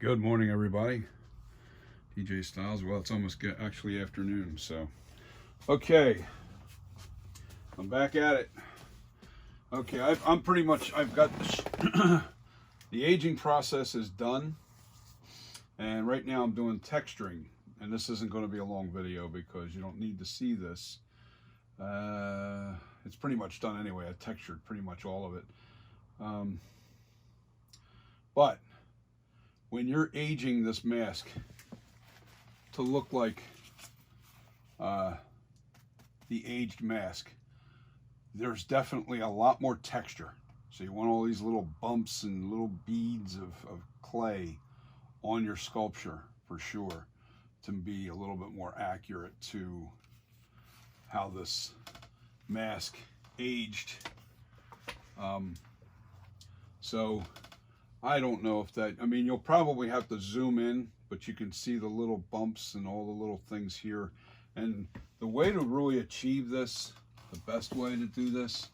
Good morning, everybody. DJ Styles. Well, it's almost actually afternoon, so okay, I'm back at it. Okay, I'm pretty much, I've got the aging process is done, and right now I'm doing texturing, and this isn't going to be a long video because you don't need to see this. It's pretty much done anyway. I textured pretty much all of it, but when you're aging this mask to look like the aged mask, there's definitely a lot more texture. So you want all these little bumps and little beads of clay on your sculpture for sure to be a little bit more accurate to how this mask aged. So I don't know if that, I mean, you'll probably have to zoom in, but you can see the little bumps and all the little things here. And the way to really achieve this, the best way to do this,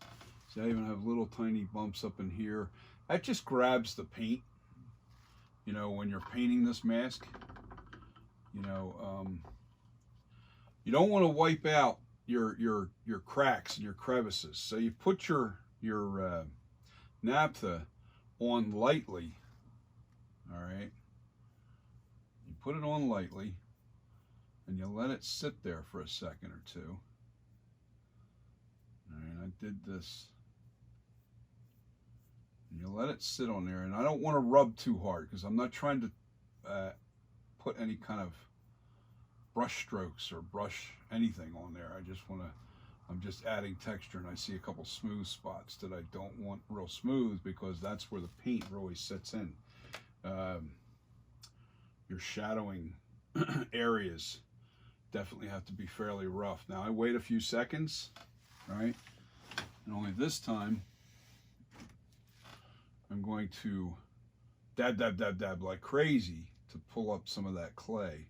see, I even have little tiny bumps up in here. That just grabs the paint, you know, when you're painting this mask. You know, you don't want to wipe out your cracks and your crevices. So you put your naphtha on lightly. All right, you put it on lightly and you let it sit there for a second or two. All right, I did this, and you let it sit on there, and I don't want to rub too hard because I'm not trying to put any kind of brush strokes or brush anything on there. I just want to, I'm just adding texture, and I see a couple smooth spots that I don't want real smooth because that's where the paint really sits in. Your shadowing areas definitely have to be fairly rough. Now I wait a few seconds, right? And only this time I'm going to dab like crazy to pull up some of that clay.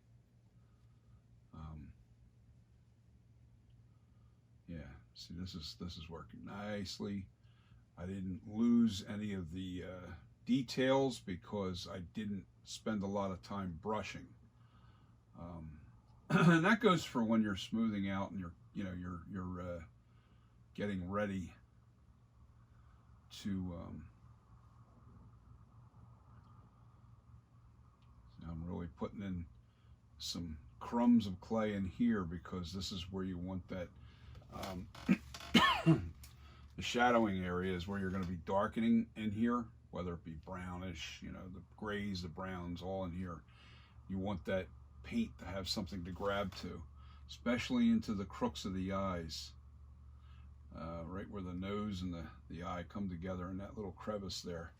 Yeah, see, this is working nicely. I didn't lose any of the details because I didn't spend a lot of time brushing. And that goes for when you're smoothing out and you're getting ready to. I'm really putting in some crumbs of clay in here because this is where you want that. The shadowing area is where you're going to be darkening in here, whether it be brownish, you know, the grays, the browns, all in here. You want that paint to have something to grab to, especially into the crooks of the eyes, right where the nose and the eye come together in that little crevice there.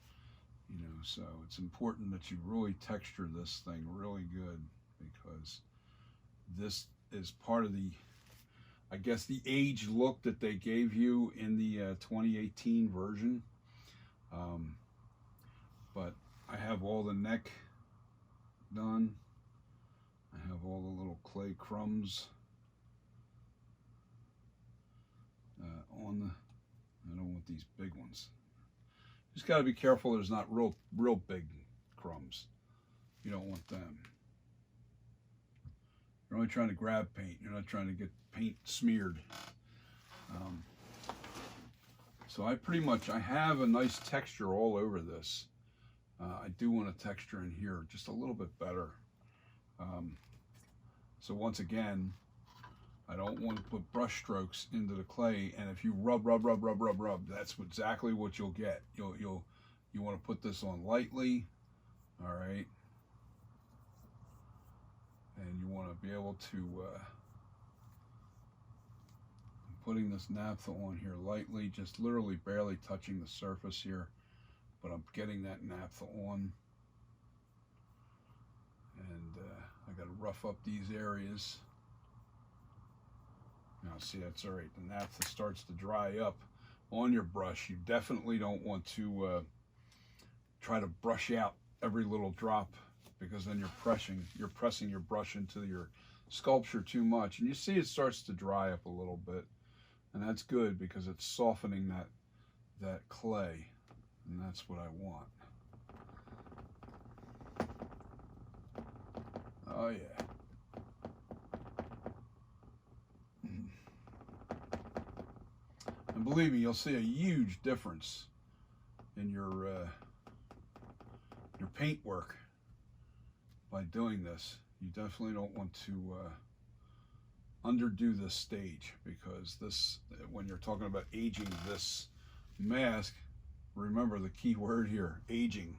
You know, so it's important that you really texture this thing really good because this is part of the, I guess, the age look that they gave you in the 2018 version. But I have all the neck done. I have all the little clay crumbs on the, I don't want these big ones. Just got to be careful there's not real big crumbs. You don't want them. You're only trying to grab paint. You're not trying to get paint smeared. So I have a nice texture all over this. I do want a texture in here just a little bit better. So once again, I don't want to put brush strokes into the clay, and if you rub, that's exactly what you'll get. You want to put this on lightly, all right, and you want to be able to. I'm putting this naphtha on here lightly, just literally barely touching the surface here, but I'm getting that naphtha on, and I got to rough up these areas. Now see, that's all right. The naphtha starts to dry up on your brush. You definitely don't want to try to brush out every little drop because then you're pressing your brush into your sculpture too much. And you see it starts to dry up a little bit, and that's good because it's softening that clay, and that's what I want. Oh yeah. And believe me, you'll see a huge difference in your paint work by doing this. You definitely don't want to underdo this stage, because this, when you're talking about aging this mask, remember the key word here, aging.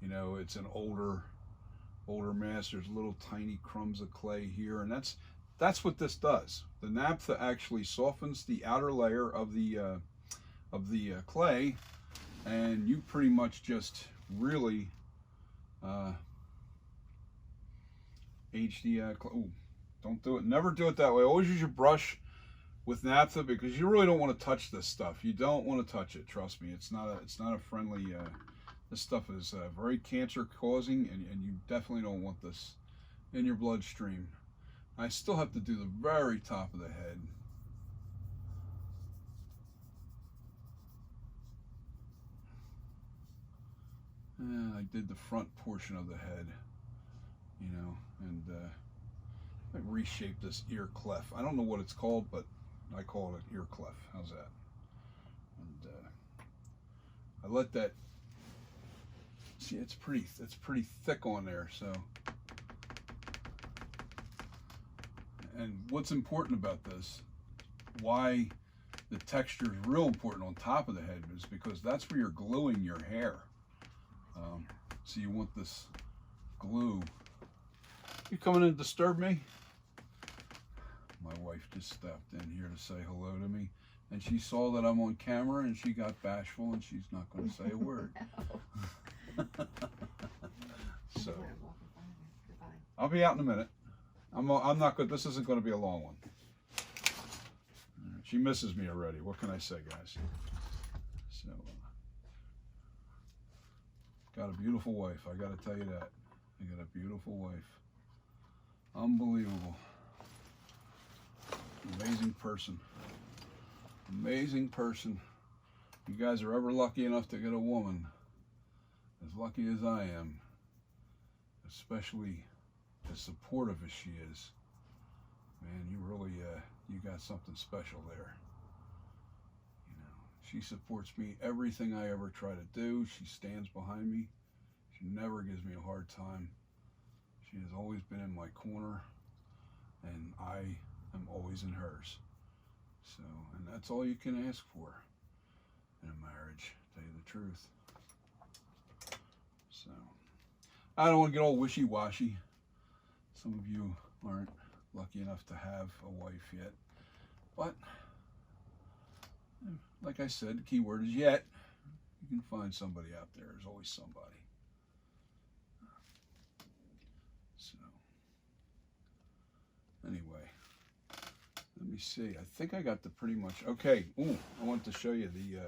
You know, it's an older mask. There's little tiny crumbs of clay here, and that's what this does. The naphtha actually softens the outer layer of the clay, and you pretty much just really age the clay. Ooh, don't do it. Never do it that way. Always use your brush with naphtha, because you really don't want to touch this stuff. You don't want to touch it. Trust me. It's not a friendly. This stuff is very cancer causing, and you definitely don't want this in your bloodstream. I still have to do the very top of the head. I did the front portion of the head, you know, and I reshaped this ear cleft. I don't know what it's called, but I call it ear cleft. How's that? And I let that. See, it's pretty thick on there. So, and what's important about this, why the texture is real important on top of the head, is because that's where you're gluing your hair. So you want this glue. You coming in to disturb me? My wife just stepped in here to say hello to me, and she saw that I'm on camera, and she got bashful, and she's not going to say a word. So I'll be out in a minute. I'm not good. This isn't going to be a long one. She misses me already. What can I say, guys? So got a beautiful wife. I got to tell you that. I got a beautiful wife. Unbelievable. Amazing person. Amazing person. You guys are ever lucky enough to get a woman as lucky as I am, especially as supportive as she is, man, you really you got something special there. You know, she supports me everything I ever try to do. She stands behind me. She never gives me a hard time. She has always been in my corner, and I am always in hers. So, and that's all you can ask for in a marriage, to tell you the truth. So, I don't want to get all wishy-washy. Some of you aren't lucky enough to have a wife yet, but like I said, the key word is yet. You can find somebody out there. There's always somebody. So, anyway, let me see. I think I got the pretty much. Okay. Ooh, I wanted to show you the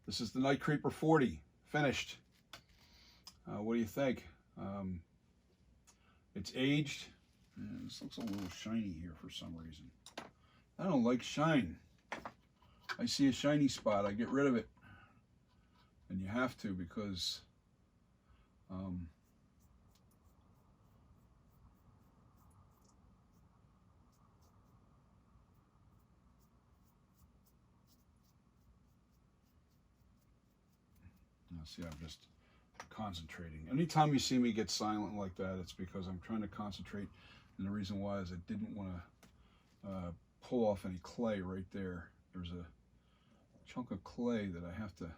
This is the NightCreeper 40 finished. What do you think? It's aged. This looks a little shiny here for some reason. I don't like shine. I see a shiny spot, I get rid of it. And you have to, because see, I'm just concentrating. Anytime you see me get silent like that, it's because I'm trying to concentrate, and the reason why is I didn't want to pull off any clay right there. There's a chunk of clay that I have to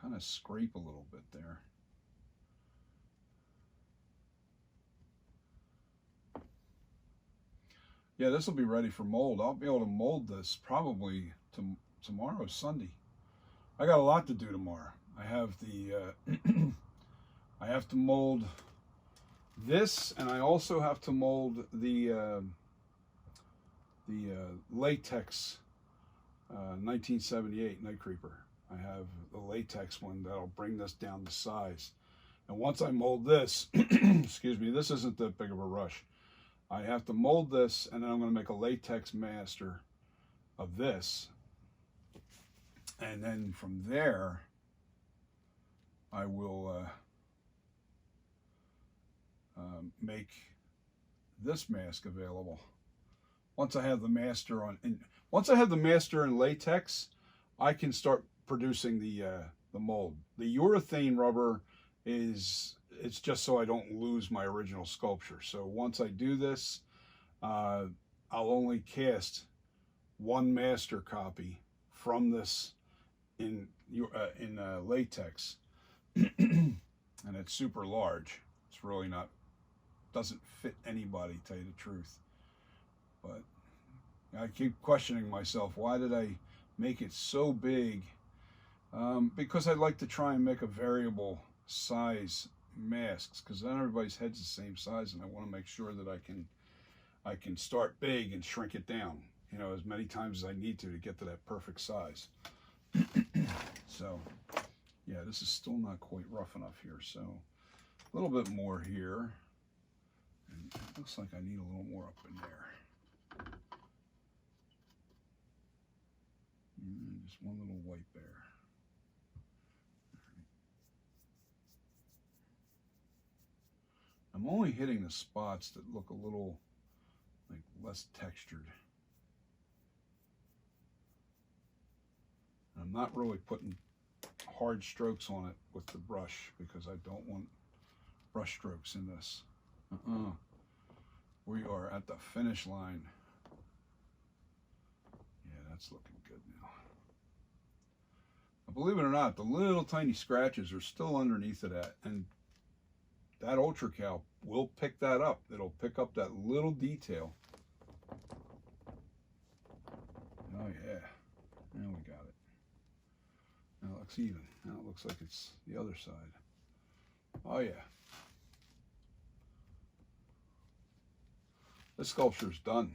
kind of scrape a little bit there. Yeah, this will be ready for mold. I'll be able to mold this probably tomorrow, Sunday. I got a lot to do tomorrow. I have the I have to mold this, and I also have to mold the latex 1978 NightCreeper. I have the latex one that'll bring this down to size. And once I mold this, excuse me, this isn't that big of a rush. I have to mold this, and then I'm going to make a latex master of this. And then from there, I will make this mask available. Once I have the master on, and once I have the master in latex, I can start producing the mold. The urethane rubber it's just so I don't lose my original sculpture. So once I do this, I'll only cast one master copy from this in latex, and it's super large. It's really not, doesn't fit anybody, to tell you the truth. But I keep questioning myself, why did I make it so big? Because I like to try and make a variable size masks, because then everybody's head's the same size, and I want to make sure that I can start big and shrink it down, you know, as many times as I need to get to that perfect size. So yeah, this is still not quite rough enough here, so a little bit more here, and it looks like I need a little more up in there. And just one little white there. I'm only hitting the spots that look a little like less textured. I'm not really putting hard strokes on it with the brush because I don't want brush strokes in this. We are at the finish line. Yeah, that's looking good now. But believe it or not, the little tiny scratches are still underneath of that, and that Ultra Cal will pick that up. It'll pick up that little detail. Oh yeah, now we got it. Now it looks even. Now it looks like it's the other side. Oh yeah. This sculpture's done.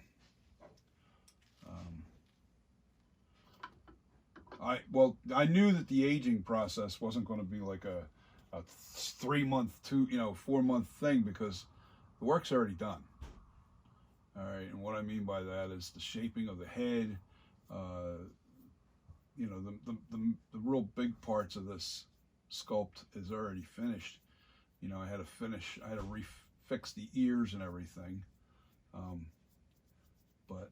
I knew that the aging process wasn't going to be like a 3-month, 4-month thing, because the work's already done. All right, and what I mean by that is the shaping of the head, you know, the real big parts of this sculpt is already finished. You know, I had to refix the ears and everything. But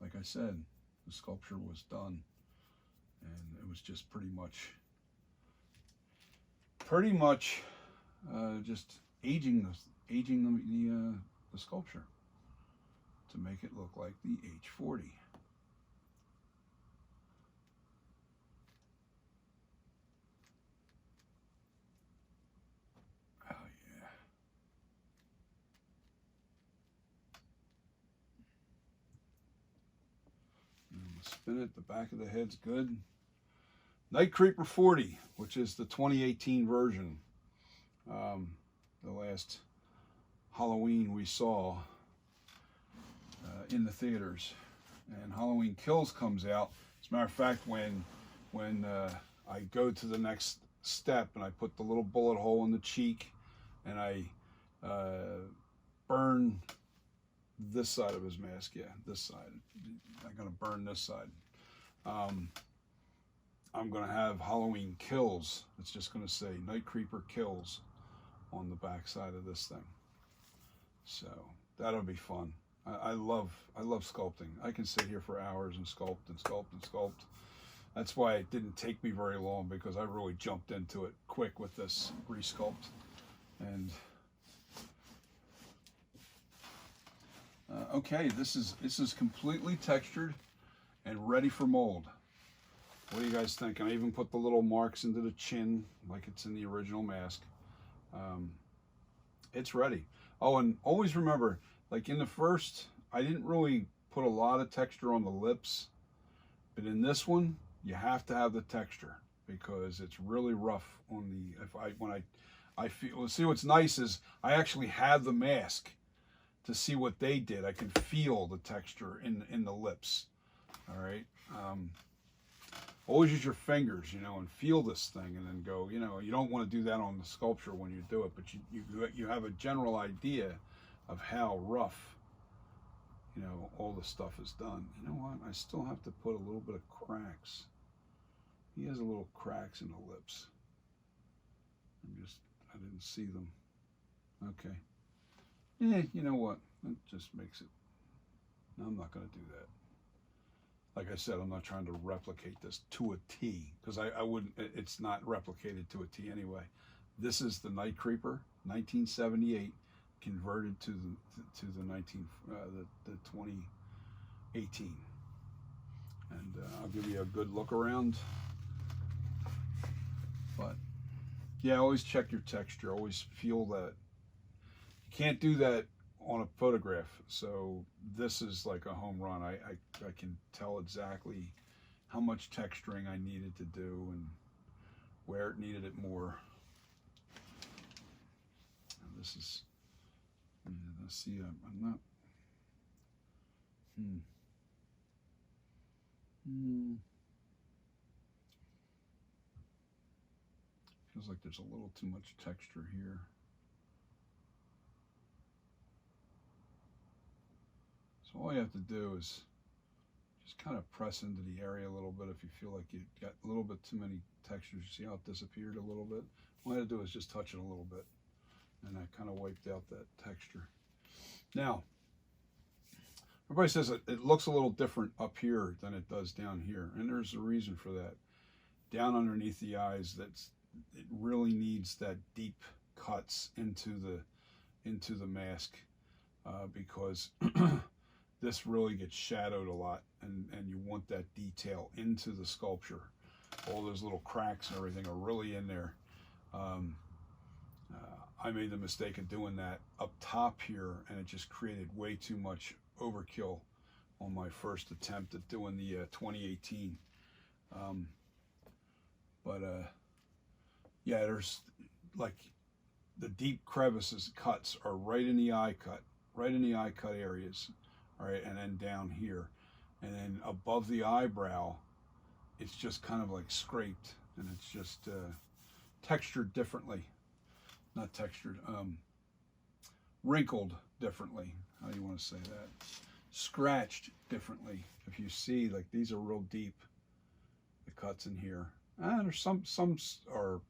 like I said, the sculpture was done, and it was just pretty much just aging the sculpture to make it look like the H40. Oh yeah. And I'm gonna spin it. The back of the head's good. NightCreeper 40, which is the 2018 version. The last Halloween we saw in the theaters, and Halloween Kills comes out. As a matter of fact, when I go to the next step and I put the little bullet hole in the cheek and I burn this side of his mask, yeah, this side. I'm gonna burn this side. I'm gonna have Halloween Kills. It's just gonna say NightCreeper Kills on the back side of this thing. So that'll be fun. I love sculpting. I can sit here for hours and sculpt and sculpt and sculpt. That's why it didn't take me very long, because I really jumped into it quick with this resculpt. And okay, this is completely textured and ready for mold. What do you guys think? And I even put the little marks into the chin like it's in the original mask. It's ready. Oh, and always remember, like in the first, I didn't really put a lot of texture on the lips, but in this one, you have to have the texture, because it's really rough on the, when I feel, well, see what's nice is I actually have the mask to see what they did. I can feel the texture in the lips. All right. Always use your fingers, you know, and feel this thing, and then go, you know, you don't want to do that on the sculpture when you do it, but you have a general idea of how rough, you know, all the stuff is done. You know what? I still have to put a little bit of cracks. He has a little cracks in the lips. I didn't see them. Okay. You know what? It just makes it. No, I'm not going to do that. Like I said, I'm not trying to replicate this to a T because I wouldn't. It's not replicated to a T anyway. This is the NightCreeper, 1978, converted to the 2018, and I'll give you a good look around. But yeah, always check your texture. Always feel that. You can't do that on a photograph. So this is like a home run. I can tell exactly how much texturing I needed to do and where it needed it more. And this is, let's see, I'm not, feels like there's a little too much texture here. So all you have to do is just kind of press into the area a little bit if you feel like you've got a little bit too many textures. You see how it disappeared a little bit? All I had to do is just touch it a little bit, and I kind of wiped out that texture. Now, everybody says it looks a little different up here than it does down here, and there's a reason for that. Down underneath the eyes, it really needs that deep cuts into the mask because this really gets shadowed a lot, and you want that detail into the sculpture. All those little cracks and everything are really in there. I made the mistake of doing that up top here, and it just created way too much overkill on my first attempt at doing the 2018. Yeah, there's like the deep crevices, cuts are right in the eye cut, right in the eye cut areas. All right, and then down here, and then above the eyebrow, it's just kind of like scraped, and it's just textured differently. Not textured, wrinkled differently. How do you want to say that? Scratched differently. If you see, like these are real deep, the cuts in here. There's some are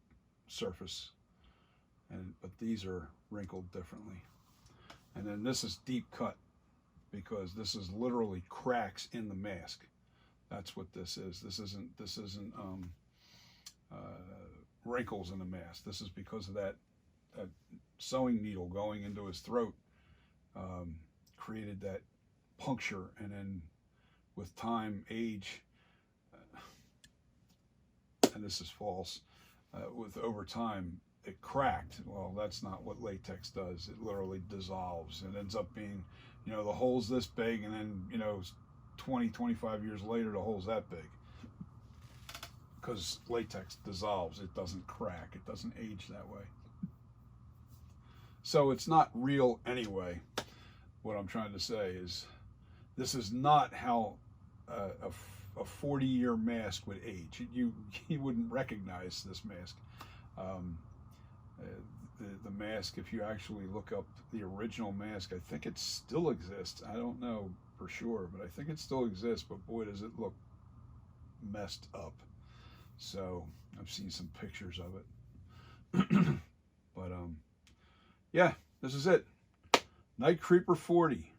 surface, but these are wrinkled differently. And then this is deep cut, because this is literally cracks in the mask. That's what this is. This isn't wrinkles in the mask. This is because of that sewing needle going into his throat created that puncture, and then with time, age, and this is false, with over time it cracked. Well, that's not what latex does. It literally dissolves and ends up being, the hole's this big, and then 20, 25 years later the hole's that big, because latex dissolves. It doesn't crack. It doesn't age that way. So it's not real anyway. What I'm trying to say is, this is not how a 40-year mask would age. You wouldn't recognize this mask. The mask, if you actually look up the original mask, I think it still exists. I don't know for sure, but I think it still exists, but boy, does it look messed up. So I've seen some pictures of it. But yeah, this is it. NightCreeper 40,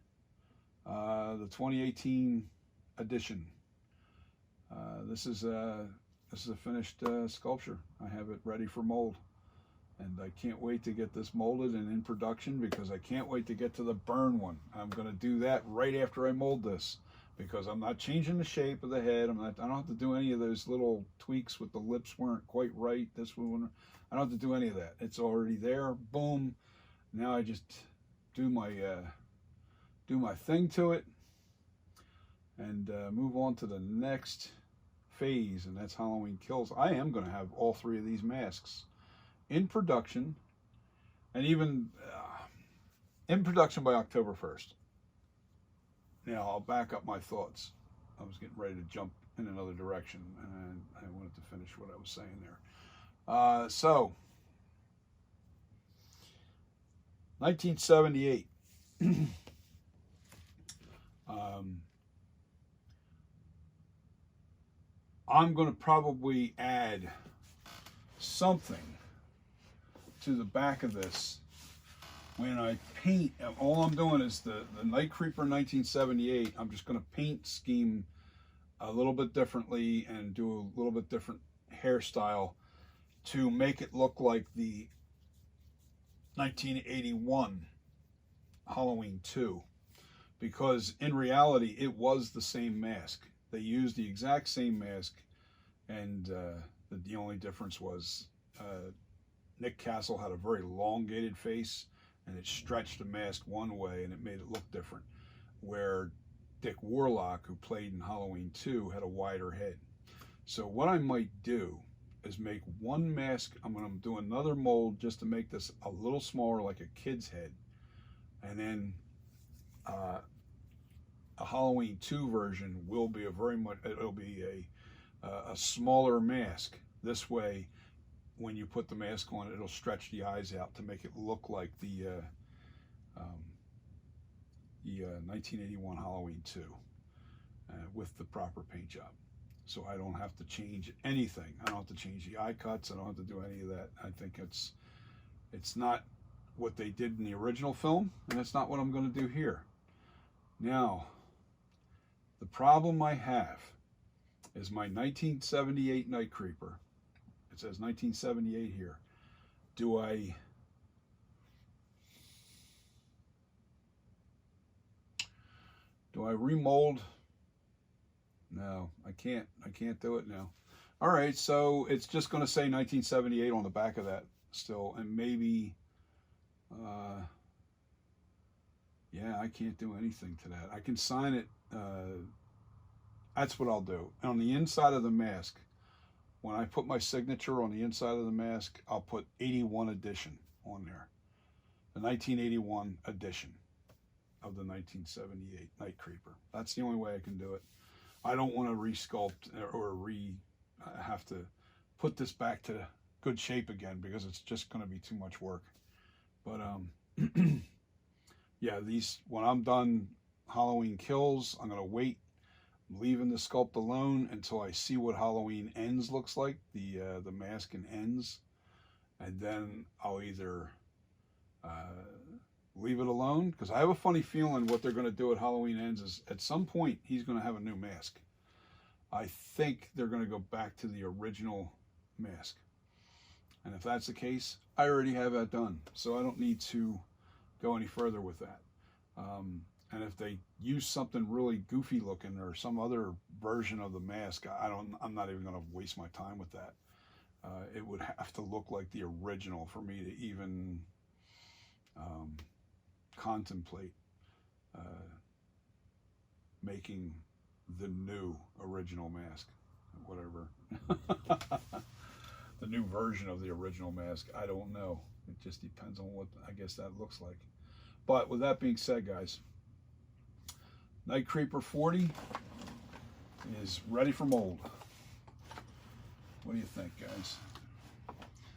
the 2018 edition. This is a finished sculpture. I have it ready for mold, and I can't wait to get this molded and in production, because I can't wait to get to the burn one. I'm going to do that right after I mold this, because I'm not changing the shape of the head. I don't have to do any of those little tweaks with the lips weren't quite right. This one, I don't have to do any of that. It's already there. Boom. Now I just do my thing to it, and move on to the next phase, and that's Halloween Kills. I am going to have all three of these masks in production, and even in production by October 1st. Now, I'll back up my thoughts. I was getting ready to jump in another direction, and I wanted to finish what I was saying there. So, 1978. I'm going to probably add something to the back of this when I paint, all I'm doing is the NightCreeper 1978. I'm just going to paint scheme a little bit differently and do a little bit different hairstyle to make it look like the 1981 Halloween 2, because in reality it was the same mask. They used the exact same mask, and the only difference was Nick Castle had a very elongated face, and it stretched the mask one way and it made it look different, where Dick Warlock, who played in Halloween 2, had a wider head. So what I might do is make one mask. I'm going to do another mold just to make this a little smaller, like a kid's head, and then a Halloween 2 version will be it'll be a smaller mask. This way, when you put the mask on, it'll stretch the eyes out to make it look like the 1981 Halloween 2 with the proper paint job. So I don't have to change anything. I don't have to change the eye cuts. I don't have to do any of that. I think it's not what they did in the original film, and it's not what I'm going to do here. Now, the problem I have is my 1978 NightCreeper. It says 1978 here. Do I remold? No, I can't do it now. All right, so it's just going to say 1978 on the back of that still, and maybe yeah, I can't do anything to that. I can sign it. That's what I'll do. And on the inside of the mask, when I put my signature on the inside of the mask, I'll put 81 edition on there. The 1981 edition of the 1978 NightCreeper. That's the only way I can do it. I don't want to resculpt or have to put this back to good shape again, because it's just going to be too much work. But yeah, when I'm done Halloween Kills, I'm going to wait. I'm leaving the sculpt alone until I see what Halloween Ends looks like, the mask and ends, and then I'll either leave it alone, because I have a funny feeling what they're going to do at Halloween Ends is at some point he's going to have a new mask. I think they're going to go back to the original mask, and if that's the case, I already have that done, so I don't need to go any further with that. And if they use something really goofy looking or some other version of the mask, I'm not even going to waste my time with that. It would have to look like the original for me to even contemplate making the new original mask, whatever. The new version of the original mask, I don't know. It just depends on what I guess that looks like. But with that being said, guys, NightCreeper 40 is ready for mold. What do you think, guys?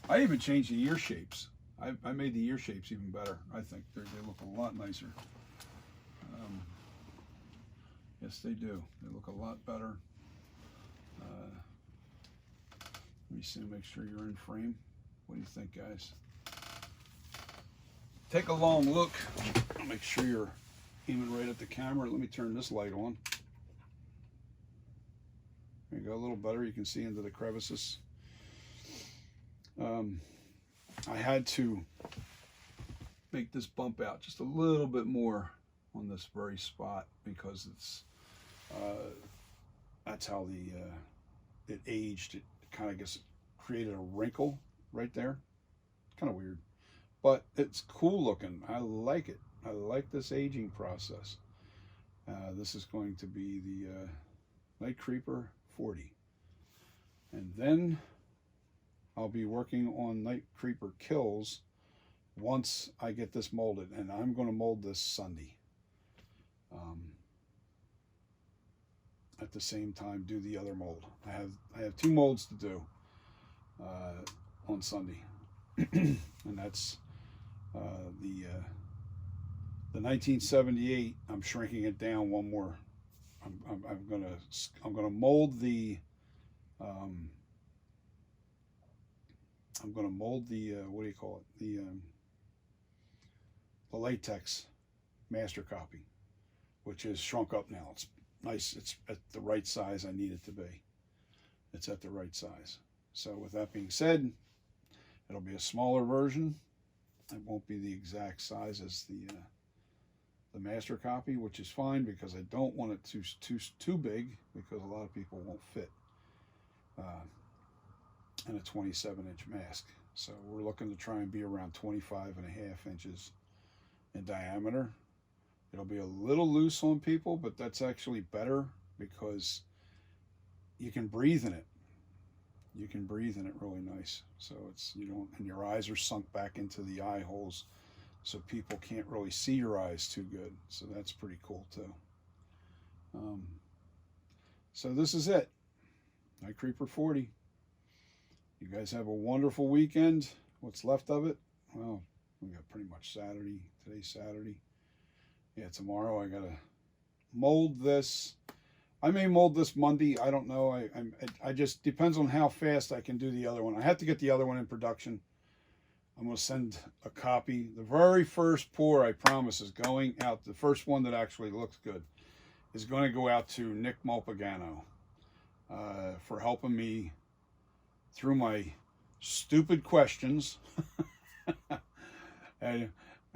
I even changed the ear shapes. I made the ear shapes even better. I think they look a lot nicer. Yes, they do. They look a lot better. Let me see, make sure you're in frame. What do you think, guys? Take a long look. Make sure you're aiming right at the camera. Let me turn this light on. There you go, a little better. You can see into the crevices. I had to make this bump out just a little bit more on this very spot, because it's that's how it aged. It kind of gets created a wrinkle right there. Kind of weird, but it's cool looking. I like it. I like this aging process. This is going to be the NightCreeper 40, and then I'll be working on NightCreeper Kills once I get this molded, and I'm going to mold this Sunday. At the same time, do the other mold. I have 2 molds to do on Sunday, and that's the 1978. I'm shrinking it down one more. I'm gonna mold the what do you call it, the latex master copy, which is shrunk up now. It's nice. It's at the right size I need it to be. It's at the right size. So with that being said, it'll be a smaller version. It won't be the exact size as the master copy, which is fine because I don't want it too big, because a lot of people won't fit in a 27-inch mask. So we're looking to try and be around 25.5 inches in diameter. It'll be a little loose on people, but that's actually better because you can breathe in it. You can breathe in it really nice. So it's, you don't, and your eyes are sunk back into the eye holes, so people can't really see your eyes too good. So that's pretty cool too. So this is it. NightCreeper 40. You guys have a wonderful weekend. What's left of it? Well, we got pretty much Saturday. Today's Saturday. Yeah, tomorrow I gotta mold this. I may mold this Monday. I don't know. I just depends on how fast I can do the other one. I have to get the other one in production. I'm gonna send a copy. The very first pour, I promise, is going out. The first one that actually looks good is going to go out to Nick Mulpagano for helping me through my stupid questions. And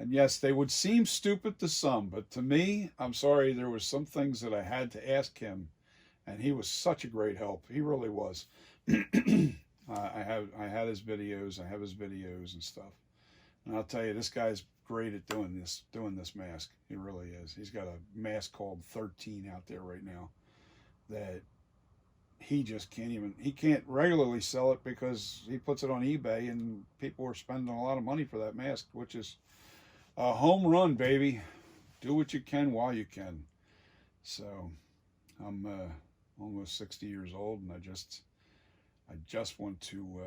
yes, they would seem stupid to some, but to me, I'm sorry, there was some things that I had to ask him, and he was such a great help. He really was. I had his videos. I have his videos and stuff. And I'll tell you, this guy's great at doing this mask. He really is. He's got a mask called 13 out there right now that he just he can't regularly sell it because he puts it on eBay and people are spending a lot of money for that mask, which is a home run, baby. Do what you can while you can. So I'm almost 60 years old, and I just want to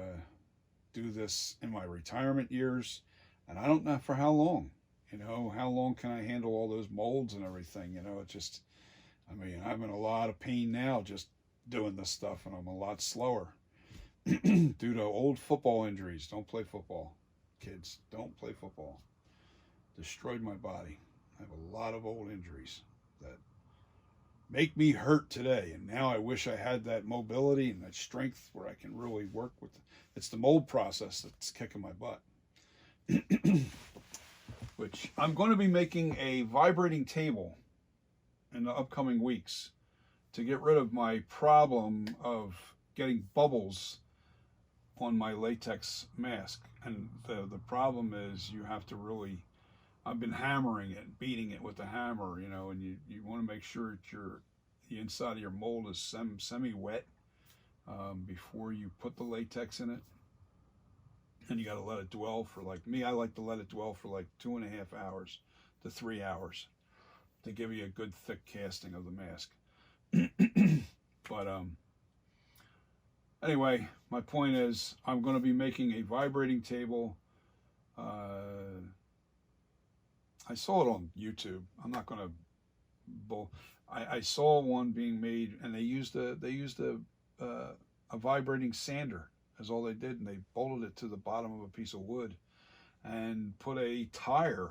do this in my retirement years, and I don't know for how long. You know, how long can I handle all those molds and everything? You know, it just, I mean, I'm in a lot of pain now just doing this stuff, and I'm a lot slower due to old football injuries. Don't play football, kids. Don't play football. Destroyed my body. I have a lot of old injuries that make me hurt today, and now I wish I had that mobility and that strength where I can really work with it. It's the mold process that's kicking my butt. Which I'm going to be making a vibrating table in the upcoming weeks to get rid of my problem of getting bubbles on my latex mask. And the problem is you have to really, I've been hammering it, beating it with a hammer, you know, and you want to make sure that the inside of your mold is semi-wet before you put the latex in it. And you got to let it dwell for, like me, I like to let it dwell for like 2.5 hours to 3 hours to give you a good thick casting of the mask. But anyway, my point is I'm going to be making a vibrating table. I saw it on YouTube. I'm not going to I saw one being made, and they used a vibrating sander as all they did, and they bolted it to the bottom of a piece of wood and put a tire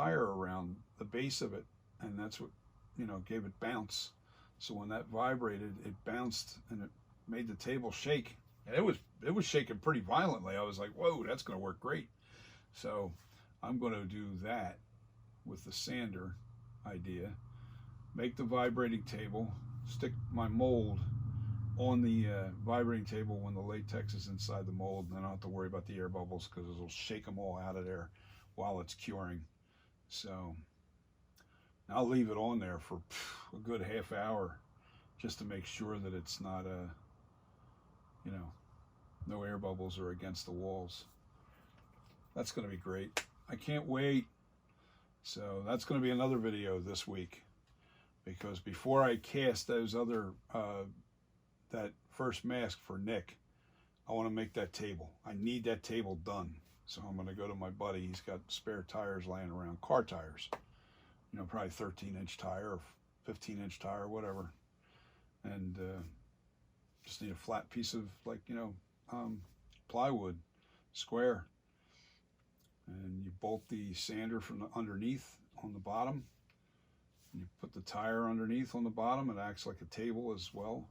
around the base of it, and that's what, you know, gave it bounce. So when that vibrated, it bounced and it made the table shake, and it was shaking pretty violently. I was like, whoa, that's going to work great. So I'm going to do that with the sander idea, make the vibrating table, stick my mold on the vibrating table when the latex is inside the mold, and then I don't have to worry about the air bubbles because it'll shake them all out of there while it's curing. So I'll leave it on there for a good half hour just to make sure that it's not you know, no air bubbles are against the walls. That's going to be great. I can't wait. So that's going to be another video this week, because before I cast those other that first mask for Nick, I want to make that table. I need that table done. So I'm going to go to my buddy. He's got spare tires laying around, car tires, you know, probably 13-inch tire or 15-inch tire, whatever. And just need a flat piece of, like, you know, plywood, square. and you bolt the sander from the underneath on the bottom. And you put the tire underneath on the bottom. It acts like a table as well.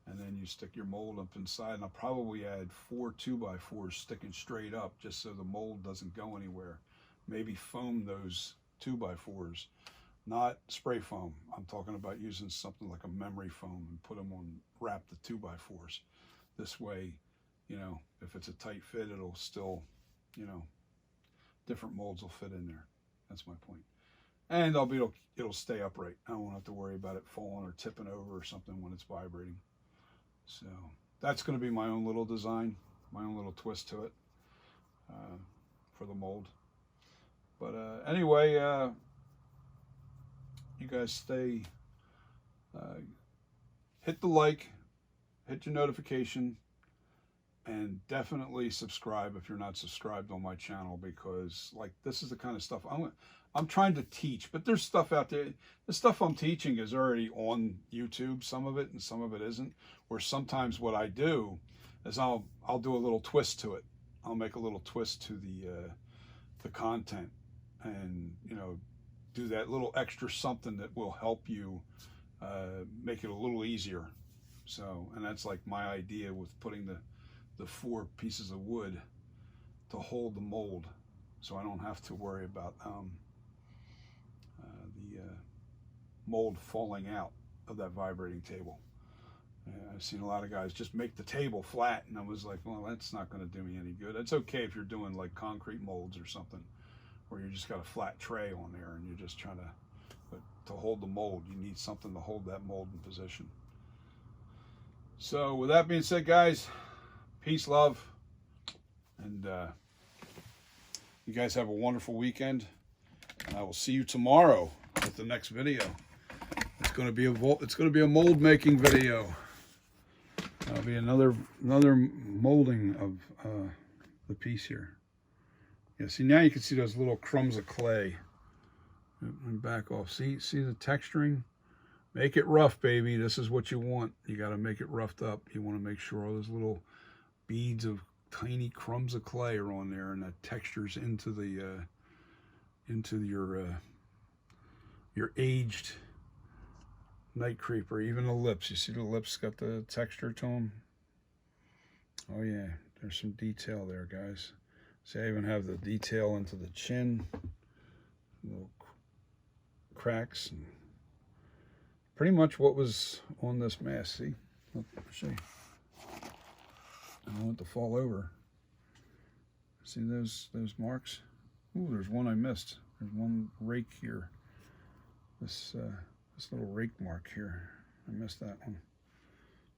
And then you stick your mold up inside. And I'll probably add 4 2x4s sticking straight up just so the mold doesn't go anywhere. Maybe foam those 2x4s, not spray foam. I'm talking about using something like a memory foam and put them on, wrap the 2x4s. This way, you know, if it's a tight fit, it'll still, you know, different molds will fit in there. That's my point. And it'll stay upright. I won't have to worry about it falling or tipping over or something when it's vibrating. So that's going to be my own little design, my own little twist to it for the mold. But anyway, you guys stay, hit the like, hit your notification, and definitely subscribe if you're not subscribed on my channel, because like this is the kind of stuff I'm trying to teach, but there's stuff out there. The stuff I'm teaching is already on YouTube, some of it, and some of it isn't. Or sometimes what I do is I'll do a little twist to it. I'll make a little twist to the content, and you know, do that little extra something that will help you make it a little easier. So, and that's like my idea with putting the 4 pieces of wood to hold the mold, so I don't have to worry about the mold falling out of that vibrating table. I've seen a lot of guys just make the table flat, and I was like, well, that's not going to do me any good. It's okay if you're doing like concrete molds or something, where you just got a flat tray on there and you're just trying to, but to hold the mold, you need something to hold that mold in position. So with that being said, guys, peace, love, and you guys have a wonderful weekend. And I will see you tomorrow with the next video. It's going to be a mold making video. That'll be another molding of the piece here. Yeah, see, now you can see those little crumbs of clay. And back off. See the texturing? Make it rough, baby. This is what you want. You got to make it roughed up. You want to make sure all those little beads of tiny crumbs of clay are on there, and that textures into the into your aged NightCreeper. Even the lips. You see the lips got the texture to them? Oh yeah, there's some detail there, guys. See, I even have the detail into the chin, little cracks, and pretty much what was on this mask. See, look, show you. I don't want it to fall over. See those marks? Ooh, there's one I missed. There's one rake here. This little rake mark here. I missed that one.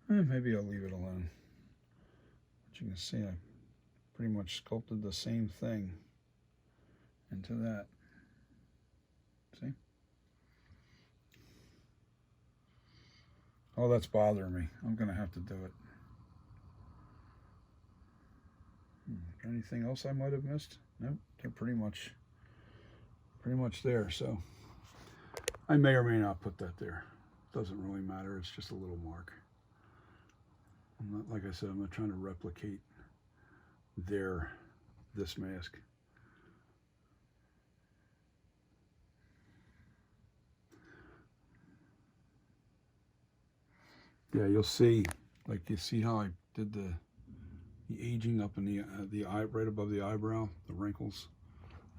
Maybe I'll leave it alone. But you can see I pretty much sculpted the same thing into that. See? Oh, that's bothering me. I'm going to have to do it. Anything else I might have missed? Nope, they're pretty much there. So I may or may not put that there. Doesn't really matter. It's just a little mark. I'm not, like I said, I'm not trying to replicate this mask. Yeah, you'll see. Like, you see how I did the aging up in the eye, right above the eyebrow, the wrinkles.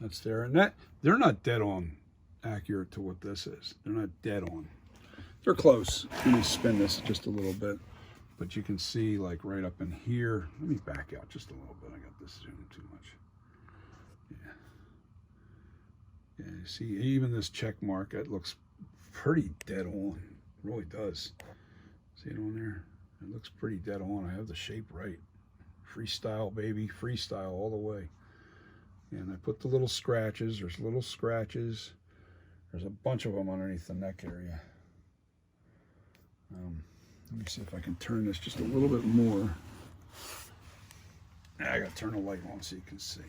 That's there, and that they're not dead on accurate to what this is. They're not dead on. They're close. Let me spin this just a little bit, but you can see like right up in here. Let me back out just a little bit. I got this zoomed too much. Yeah, you see even this check mark, that looks pretty dead on. It really does. See it on there? It looks pretty dead on. I have the shape right. Freestyle, baby, freestyle all the way. And I put the little scratches. There's little scratches. There's a bunch of them underneath the neck area. Let me see if I can turn this just a little bit more. I gotta turn the light on so you can see.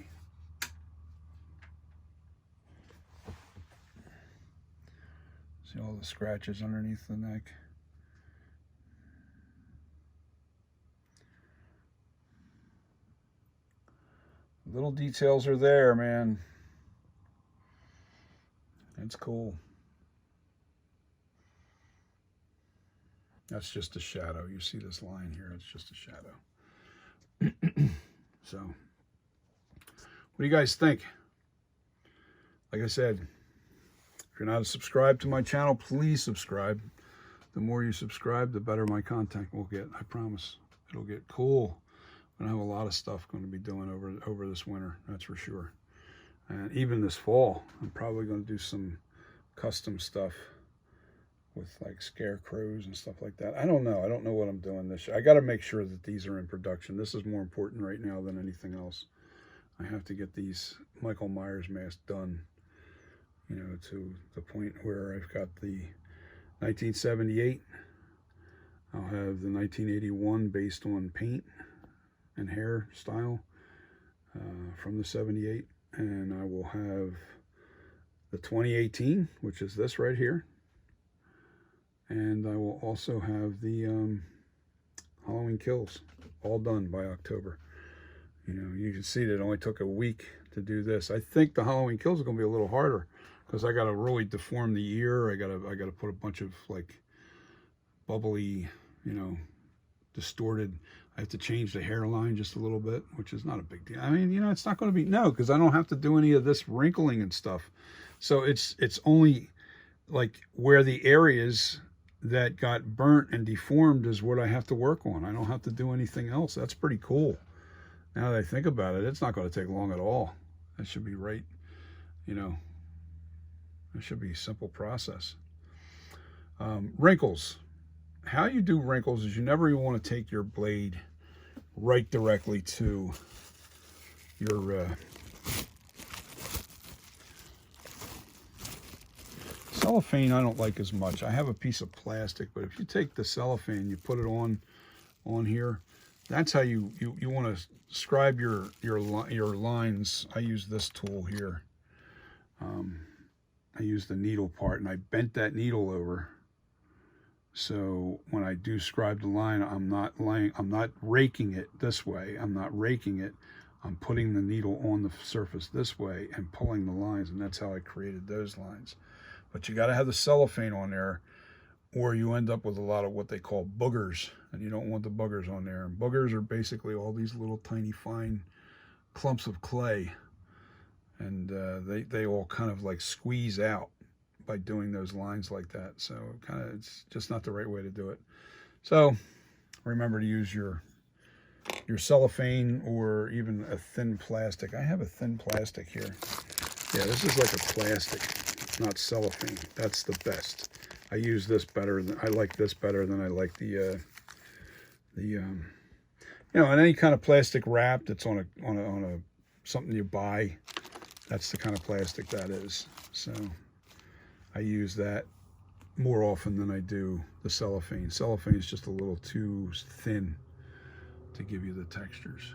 See all the scratches underneath the neck? little details are there, man. That's cool. That's just a shadow. You see this line here? It's just a shadow. So, what do you guys think? Like I said, if you're not subscribed to my channel, please subscribe. The more you subscribe, the better my content will get. I promise. It'll get cool. I'm going to have a lot of stuff going to be doing over this winter. That's for sure. And even this fall, I'm probably going to do some custom stuff with like scarecrows and stuff like that. I don't know. I don't know what I'm doing this year. I got to make sure that these are in production. This is more important right now than anything else. I have to get these Michael Myers masks done, you know, to the point where I've got the 1978. I'll have the 1981 based on paint and hair style from the 78. And I will have the 2018, which is this right here. And I will also have the Halloween Kills all done by October. You know, you can see that it only took a week to do this. I think the Halloween Kills are going to be a little harder because I got to really deform the ear. I got to put a bunch of like bubbly, you know, distorted. I have to change the hairline just a little bit, which is not a big deal. I mean, you know, it's not going to be, no, because I don't have to do any of this wrinkling and stuff. So it's only like where the areas that got burnt and deformed is what I have to work on. I don't have to do anything else. That's pretty cool. Now that I think about it, it's not going to take long at all. That should be right, you know, it should be a simple process. Wrinkles. How you do wrinkles is you never even want to take your blade right directly to your cellophane. I don't like as much. I have a piece of plastic, but if you take the cellophane, you put it on here, that's how you want to scribe your lines. I use this tool here. I use the needle part, and I bent that needle over. So when I do scribe the line, I'm not raking it this way. I'm not raking it. I'm putting the needle on the surface this way and pulling the lines, and that's how I created those lines. But you got to have the cellophane on there, or you end up with a lot of what they call boogers, and you don't want the boogers on there. And boogers are basically all these little tiny fine clumps of clay, and they all kind of like squeeze out by doing those lines like that. So kind of, it's just not the right way to do it. So remember to use your cellophane or even a thin plastic. I have a thin plastic here. Yeah, this is like a plastic, not cellophane. That's the best. I use this better than, I like this better than I like the you know, and any kind of plastic wrap that's on a something you buy, that's the kind of plastic that is. So I use that more often than I do the cellophane. Cellophane is just a little too thin to give you the textures.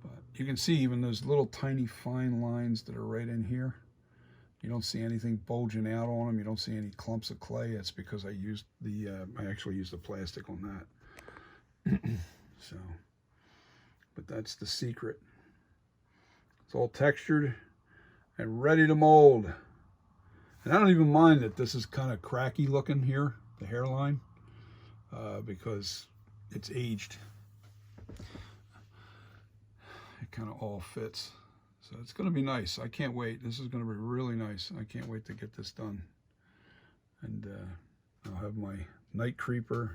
But you can see even those little tiny fine lines that are right in here. You don't see anything bulging out on them. You don't see any clumps of clay. That's because I used the, I actually used the plastic on that. So, but that's the secret. It's all textured and ready to mold. And I don't even mind that this is kind of cracky looking here, the hairline, because it's aged. It kind of all fits. So it's going to be nice. I can't wait. This is going to be really nice. I can't wait to get this done. And I'll have my NightCreeper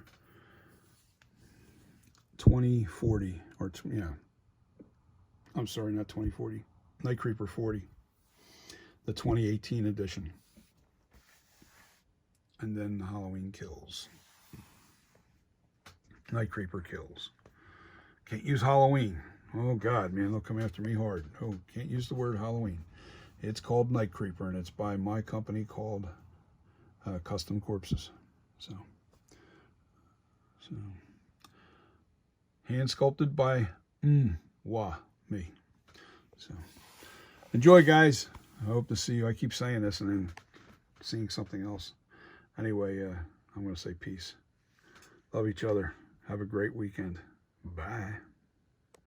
2040, or yeah. I'm sorry, not 2040. NightCreeper 40, the 2018 edition. And then the Halloween Kills. NightCreeper Kills. Can't use Halloween. Oh God, man, they'll come after me hard. Oh, can't use the word Halloween. It's called NightCreeper, and it's by my company called Custom Corpses. So hand sculpted by me. So enjoy, guys. I hope to see you. I keep saying this and then seeing something else. Anyway, I'm going to say peace. Love each other. Have a great weekend. Bye.